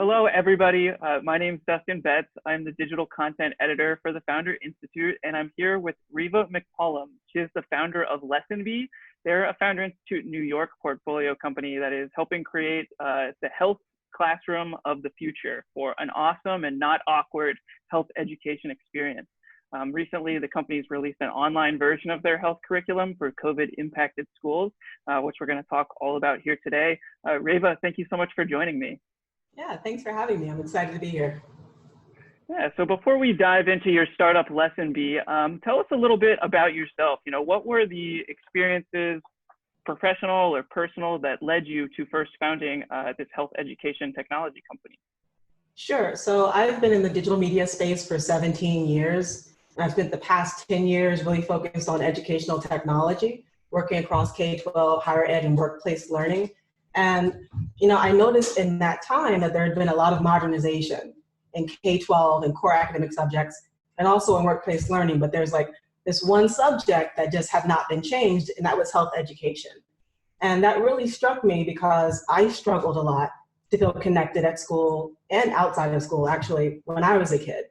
Hello, everybody. My name is Dustin Betts. I'm the digital content editor for the Founder Institute, and I'm here with Reva McCollum. She is the founder of Lessonbee. They're a Founder Institute New York portfolio company that is helping create the health classroom of the future for an awesome and not awkward health education experience. Recently, the company's released an online version of their health curriculum for COVID-impacted schools, which we're going to talk all about here today. Reva, thank you so much for joining me. Yeah, thanks for having me. I'm excited to be here. Yeah, so before we dive into your startup Lessonbee, tell us a little bit about yourself. What were the experiences, professional or personal, that led you to first founding this health education technology company? Sure. So I've been in the digital media space for 17 years. And I've spent the past 10 years really focused on educational technology, working across K-12, higher ed, and workplace learning. And, I noticed in that time that there had been a lot of modernization in K-12 and core academic subjects, and also in workplace learning. But there's like this one subject that just had not been changed, and that was health education. And that really struck me because I struggled a lot to feel connected at school and outside of school, actually, when I was a kid.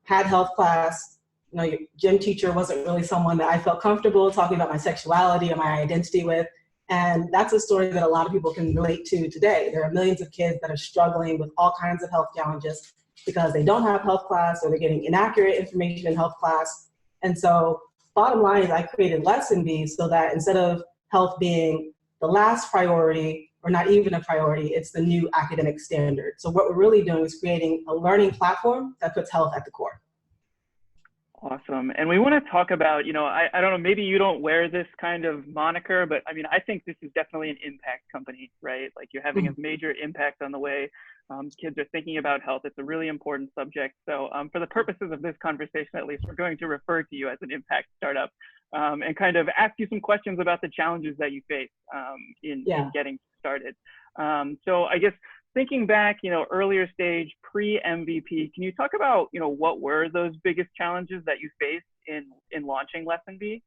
Had health class, your gym teacher wasn't really someone that I felt comfortable talking about my sexuality or my identity with. And that's a story that a lot of people can relate to today. There are millions of kids that are struggling with all kinds of health challenges because they don't have health class or they're getting inaccurate information in health class. And so bottom line is I created Lessonbee so that instead of health being the last priority or not even a priority, it's the new academic standard. So what we're really doing is creating a learning platform that puts health at the core. Awesome. And we want to talk about, I don't know, maybe you don't wear this kind of moniker, but I think this is definitely an impact company, right? Like you're having a major impact on the way kids are thinking about health. It's a really important subject. So for the purposes of this conversation, at least, we're going to refer to you as an impact startup and kind of ask you some questions about the challenges that you face in getting started. So I guess thinking back, earlier stage, pre-MVP, can you talk about, what were those biggest challenges that you faced in launching Lessonbee?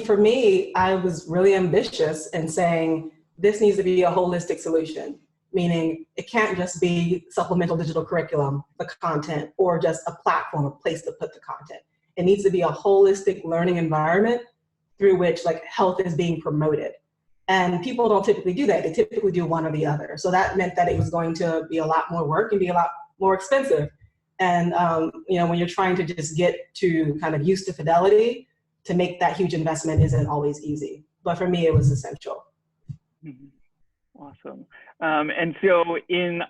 For me, I was really ambitious in saying this needs to be a holistic solution, meaning it can't just be supplemental digital curriculum, the content, or just a platform, a place to put the content. It needs to be a holistic learning environment through which health is being promoted. And people don't typically do that. They typically do one or the other. So that meant that it was going to be a lot more work and be a lot more expensive. And, when you're trying to just get to kind of use to fidelity, to make that huge investment isn't always easy. But for me, it was essential. Mm-hmm. Awesome. And so in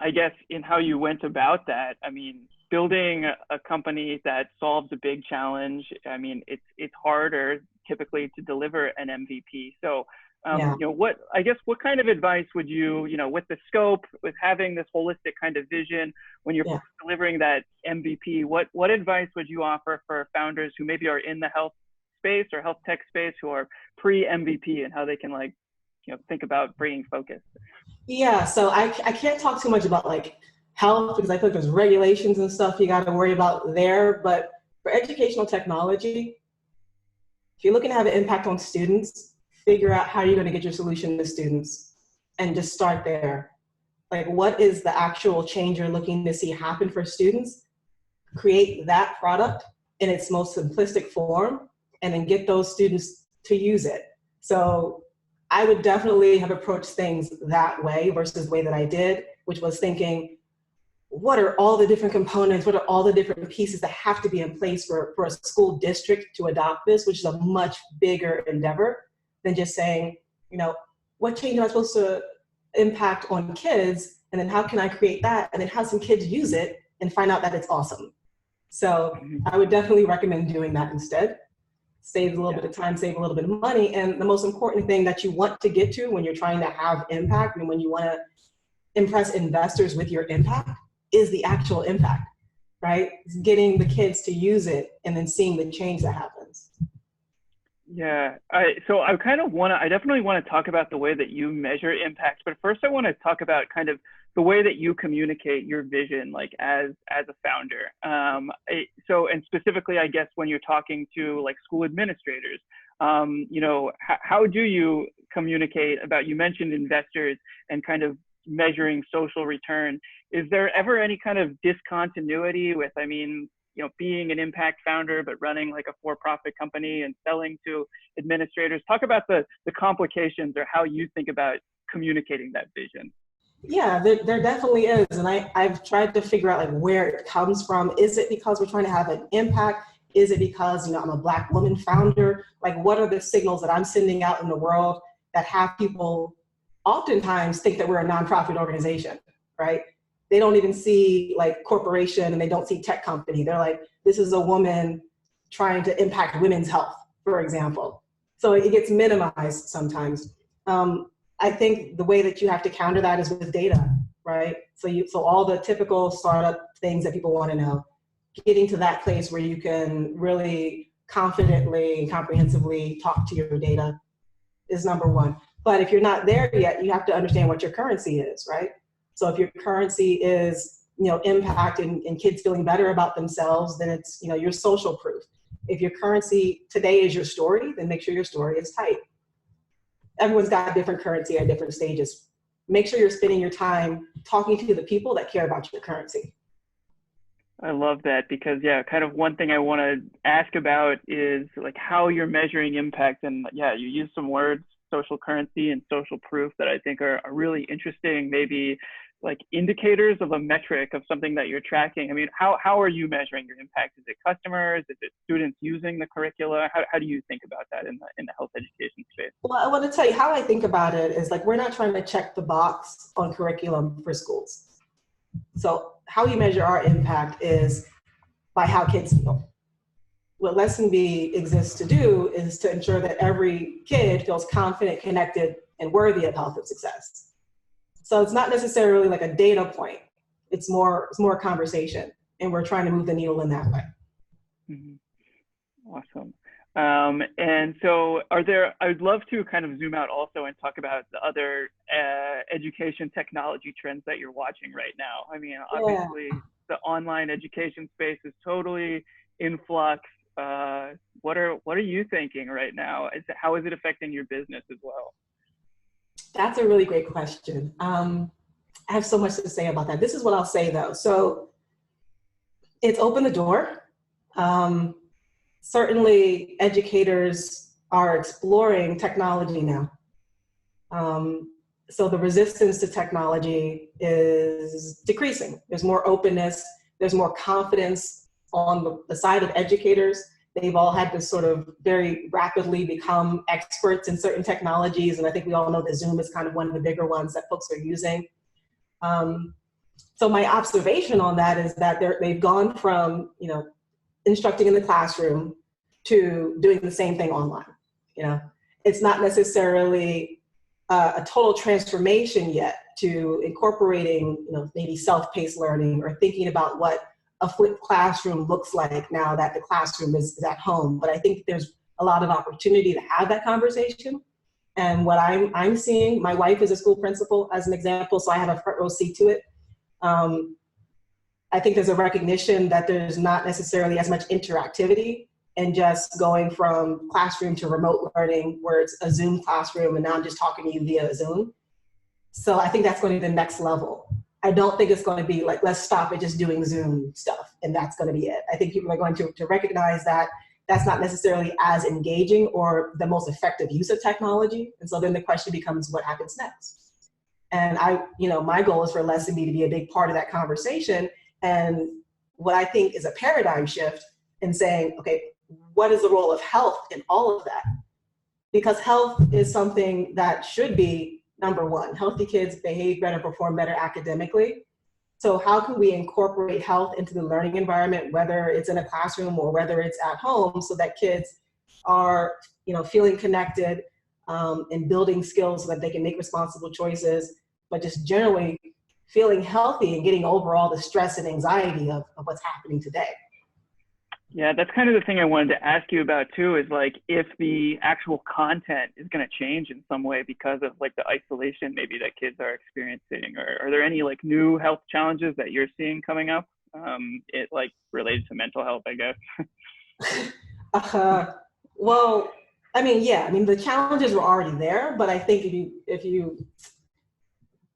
how you went about that, building a company that solves a big challenge, it's harder typically to deliver an MVP. So what kind of advice would you, with the scope, with having this holistic kind of vision, when you're delivering that MVP, what advice would you offer for founders who maybe are in the health space or health tech space who are pre-MVP and how they can think about bringing focus? Yeah, so I can't talk too much about health because I feel like there's regulations and stuff you got to worry about there. But for educational technology, if you're looking to have an impact on students, figure out how you're going to get your solution to students and just start there. What is the actual change you're looking to see happen for students? Create that product in its most simplistic form and then get those students to use it. So I would definitely have approached things that way versus the way that I did, which was thinking, what are all the different components? What are all the different pieces that have to be in place for a school district to adopt this, which is a much bigger endeavor than just saying, what change am I supposed to impact on kids? And then how can I create that? And then have some kids use it and find out that it's awesome. So I would definitely recommend doing that instead. Save a little bit of time, save a little bit of money. And the most important thing that you want to get to when you're trying to have impact and when you want to impress investors with your impact is the actual impact, right? It's getting the kids to use it and then seeing the change that happens. Yeah, I definitely want to talk about the way that you measure impact, but first I want to talk about kind of the way that you communicate your vision, as a founder. And specifically, I guess, when you're talking to school administrators, how do you communicate about, you mentioned investors and kind of, measuring social return. Is there ever any kind of discontinuity with, I mean, you know, being an impact founder, but running like a for-profit company and selling to administrators? Talk about the complications or how you think about communicating that vision. Yeah, there definitely is. And I've tried to figure out like where it comes from. Is it because we're trying to have an impact? Is it because, you know, I'm a Black woman founder? Like, what are the signals that I'm sending out in the world that have people oftentimes think that we're a nonprofit organization, right? They don't even see like corporation and they don't see tech company. They're like, this is a woman trying to impact women's health, for example. So it gets minimized sometimes. I think the way that you have to counter that is with data, right? So all the typical startup things that people want to know, getting to that place where you can really confidently and comprehensively talk to your data is number one. But if you're not there yet, you have to understand what your currency is, right? So if your currency is, you know, impact and kids feeling better about themselves, then it's, you know, your social proof. If your currency today is your story, then make sure your story is tight. Everyone's got a different currency at different stages. Make sure you're spending your time talking to the people that care about your currency. I love that, because yeah, kind of one thing I want to ask about is like how you're measuring impact. And yeah, you use some words, social currency and social proof, that I think are really interesting, maybe like indicators of a metric of something that you're tracking. I mean, how are you measuring your impact? Is it customers? Is it students using the curricula? How do you think about that in the health education space? Well, I want to tell you how I think about it is like, we're not trying to check the box on curriculum for schools. So how we measure our impact is by how kids feel. What Lessonbee exists to do is to ensure that every kid feels confident, connected, and worthy of health and success. So it's not necessarily like a data point. It's more a conversation, and we're trying to move the needle in that way. Mm-hmm. Awesome. And so I'd love to kind of zoom out also and talk about the other education technology trends that you're watching right now. I mean, obviously the online education space is totally in flux. What are you thinking right now? How is it affecting your business as well? That's a really great question. I have so much to say about that. This is what I'll say though. So it's opened the door. Certainly educators are exploring technology now. So the resistance to technology is decreasing. There's more openness, there's more confidence on the side of educators. They've all had to sort of very rapidly become experts in certain technologies. And I think we all know that Zoom is kind of one of the bigger ones that folks are using. So my observation on that is that they've gone from, you know, instructing in the classroom to doing the same thing online. You know, it's not necessarily a total transformation yet to incorporating, you know, maybe self-paced learning or thinking about what a flipped classroom looks like now that the classroom is at home. But I think there's a lot of opportunity to have that conversation. And what I'm seeing, my wife is a school principal as an example, so I have a front row seat to it. I think there's a recognition that there's not necessarily as much interactivity and just going from classroom to remote learning where it's a Zoom classroom and now I'm just talking to you via Zoom. So I think that's going to be the next level. I don't think it's going to be like, let's stop at just doing Zoom stuff and that's going to be it. I think people are going to recognize that that's not necessarily as engaging or the most effective use of technology. And so then the question becomes, what happens next? And my goal is for Lessonbee to be a big part of that conversation. And what I think is a paradigm shift in saying, okay, what is the role of health in all of that? Because health is something that should be number one. Healthy kids behave better, perform better academically. So how can we incorporate health into the learning environment, whether it's in a classroom or whether it's at home, so that kids are, feeling connected and building skills so that they can make responsible choices, but just generally feeling healthy and getting over all the stress and anxiety of what's happening today. Yeah, that's kind of the thing I wanted to ask you about too, is like if the actual content is going to change in some way because of like the isolation maybe that kids are experiencing, or are there any like new health challenges that you're seeing coming up, it like related to mental health, I guess? Well, the challenges were already there, but I think if you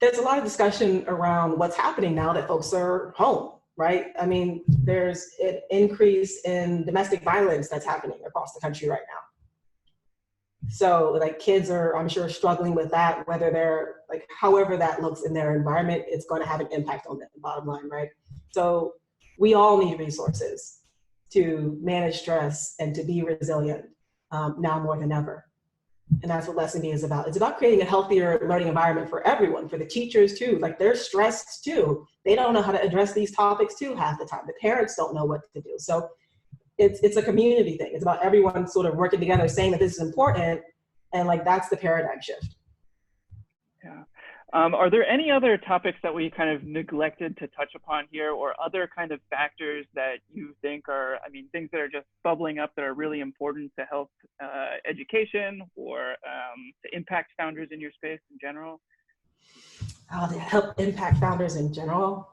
there's a lot of discussion around what's happening now that folks are home, right? I mean, there's an increase in domestic violence that's happening across the country right now. So like kids are, I'm sure, struggling with that, whether they're like, however that looks in their environment, it's going to have an impact on the bottom line, right? So we all need resources to manage stress and to be resilient now more than ever. And that's what Lessonbee is about. It's about creating a healthier learning environment for everyone, for the teachers too. Like they're stressed too. They don't know how to address these topics too half the time. The parents don't know what to do. So it's a community thing. It's about everyone sort of working together, saying that this is important, and like that's the paradigm shift. Yeah. Are there any other topics that we kind of neglected to touch upon here, or other kind of factors that you think are, I mean, things that are just bubbling up that are really important to help education or to impact founders in your space in general? To help impact founders in general.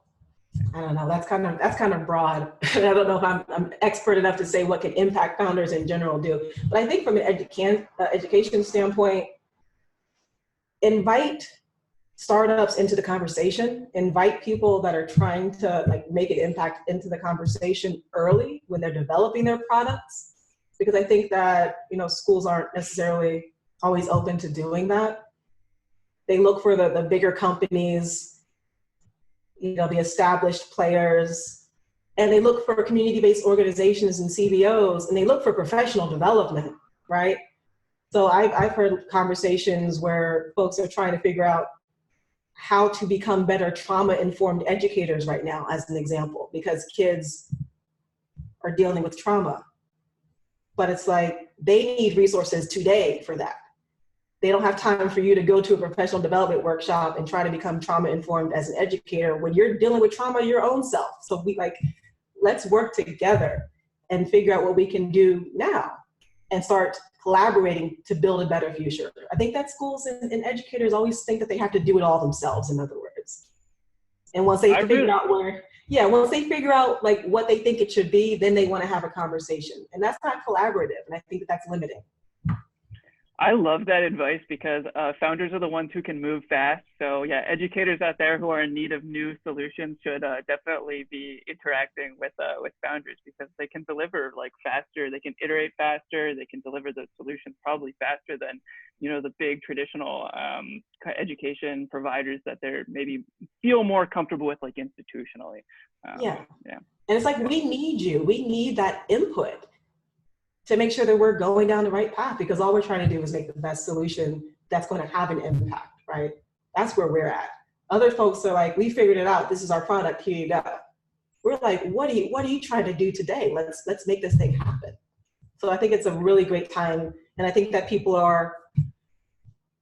I don't know. That's kind of broad. I don't know if I'm expert enough to say what can impact founders in general do. But I think from an education standpoint, invite startups into the conversation. Invite people that are trying to like make an impact into the conversation early when they're developing their products, because I think that schools aren't necessarily always open to doing that. They look for the bigger companies, the established players, and they look for community-based organizations and CBOs, and they look for professional development, right? So I've heard conversations where folks are trying to figure out how to become better trauma-informed educators right now, as an example, because kids are dealing with trauma. But it's like, they need resources today for that. They don't have time for you to go to a professional development workshop and try to become trauma-informed as an educator when you're dealing with trauma your own self. So let's work together and figure out what we can do now and start collaborating to build a better future. I think that schools and educators always think that they have to do it all themselves, in other words. And once they figure out like what they think it should be, then they want to have a conversation. And that's not collaborative. And I think that's limiting. I love that advice, because founders are the ones who can move fast. So yeah, educators out there who are in need of new solutions should definitely be interacting with founders, because they can deliver like faster, they can iterate faster, they can deliver the solutions probably faster than the big traditional education providers that they're maybe feel more comfortable with, like institutionally. Yeah. And it's like, we need you. We need that input to make sure that we're going down the right path, because all we're trying to do is make the best solution that's going to have an impact, right? That's where we're at. Other folks are like, we figured it out. This is our product. Here you go. We're like, what are you trying to do today? Let's make this thing happen. So I think it's a really great time. And I think that people are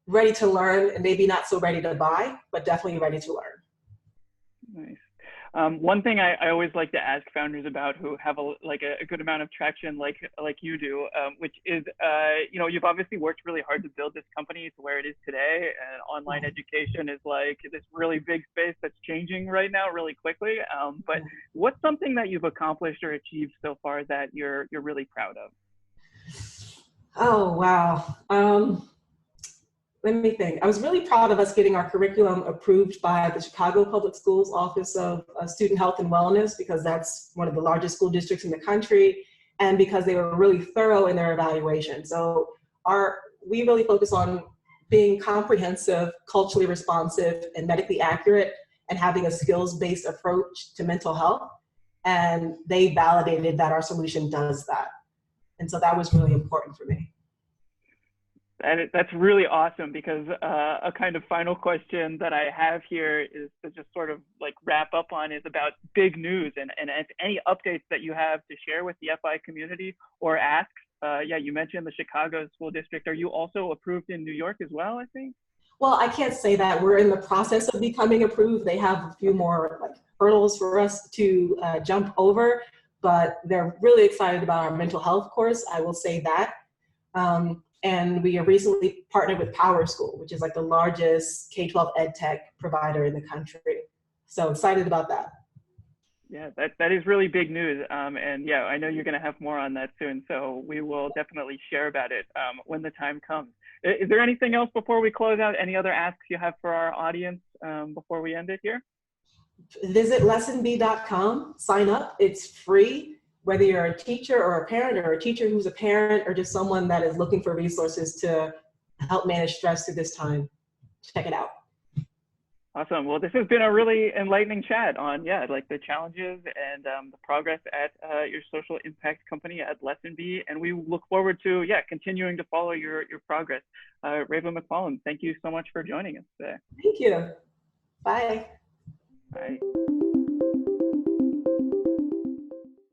ready to learn, and maybe not so ready to buy, but definitely ready to learn. Nice. One thing I always like to ask founders about who have a good amount of traction like you do, which is, you've obviously worked really hard to build this company to where it is today. And online education is like this really big space that's changing right now really quickly. But what's something that you've accomplished or achieved so far that you're really proud of? Oh, wow. Let me think. I was really proud of us getting our curriculum approved by the Chicago Public Schools Office of Student Health and Wellness, because that's one of the largest school districts in the country, and because they were really thorough in their evaluation. So we really focus on being comprehensive, culturally responsive, and medically accurate, and having a skills-based approach to mental health. And they validated that our solution does that. And so that was really important for me. That's really awesome, because a kind of final question that I have here is to just sort of like wrap up on is about big news and any updates that you have to share with the FI community or ask. You mentioned the Chicago School District. Are you also approved in New York as well, I think? Well, I can't say that. We're in the process of becoming approved. They have a few more hurdles for us to jump over, but they're really excited about our mental health course. I will say that. And we have recently partnered with Power School, which is like the largest K-12 ed tech provider in the country. So excited about that. Yeah, that is really big news. And I know you're going to have more on that soon. So we will definitely share about it when the time comes. Is there anything else before we close out? Any other asks you have for our audience before we end it here? Visit lessonbee.com, sign up, it's free. Whether you're a teacher or a parent, or a teacher who's a parent, or just someone that is looking for resources to help manage stress through this time, check it out. Awesome. Well, this has been a really enlightening chat on, like the challenges and the progress at your social impact company at Lessonbee. And we look forward to, continuing to follow your progress. Reva McFarland, thank you so much for joining us today. Thank you. Bye. Bye.